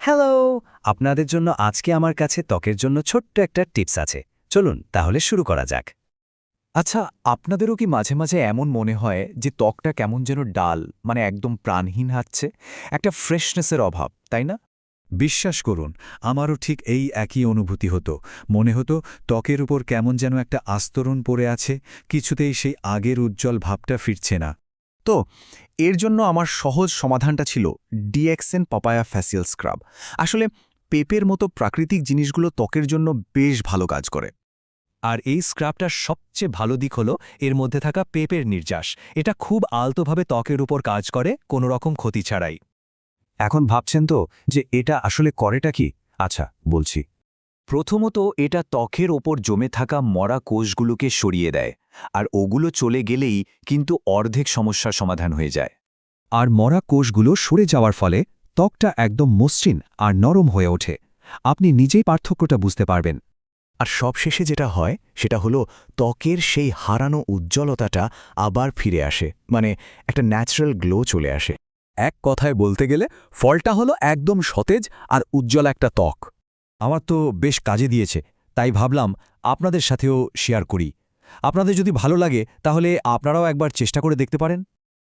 Hello! আপনাদের জন্য আজকে আমার কাছে ত্বকের জন্য ছোট্ট একটা টিপস আছে। চলুন তাহলে শুরু করা যাক। আচ্ছা, আপনাদেরও কি মাঝে, মাঝে এমন মনে হয় যে ত্বকটা কেমন যেন ডাল, মানে একদম প্রাণহীন হাঁটছে? একটা ফ্রেশনেসের অভাব, তাই না? বিশ্বাস করুন, আমারও ঠিক এই একই অনুভূতি হতো। মনে হতো ত্বকের উপর কেমন যেন একটা আস্তরণ পড়ে আছে, কিছুতেই সেই আগের উজ্জ্বল ভাবটা ফিরছে না। তো এর জন্য আমার সহজ সমাধানটা ছিল ডিএক্সেন পাপায়া ফ্যাসিয়াল স্ক্রাব। আসলে পেঁপের মতো প্রাকৃতিক জিনিসগুলো ত্বকের জন্য বেশ ভালো কাজ করে। আর এই স্ক্রাবটার সবচেয়ে ভালো দিক হলো এর মধ্যে থাকা পেঁপের নির্যাস। এটা খুব আলতোভাবে ত্বকের উপর কাজ করে, কোনো রকম ক্ষতি ছাড়াই। এখন ভাবছেন তো যে এটা আসলে করেটা কি? আচ্ছা, বলছি। প্রথমত, এটা ত্বকের ওপর জমে থাকা মরা কোষগুলোকে সরিয়ে দেয়, আর ওগুলো চলে গেলেই কিন্তু অর্ধেক সমস্যার সমাধান হয়ে যায়। আর মরা কোষগুলো সরে যাওয়ার ফলে ত্বকটা একদম মসৃণ আর নরম হয়ে ওঠে। আপনি নিজেই পার্থক্যটা বুঝতে পারবেন। আর সবশেষে যেটা হয় সেটা হলো ত্বকের সেই হারানো উজ্জ্বলতাটা আবার ফিরে আসে, মানে একটা ন্যাচারাল গ্লো চলে আসে। এক কথায় বলতে গেলে ফলটা হলো একদম সতেজ আর উজ্জ্বল একটা ত্বক। আমার তো বেশ কাজে দিয়েছে, তাই ভাবলাম আপনাদের সাথেও শেয়ার করি। আপনাদের যদি ভালো লাগে তাহলে আপনারাও একবার চেষ্টা করে দেখতে পারেন।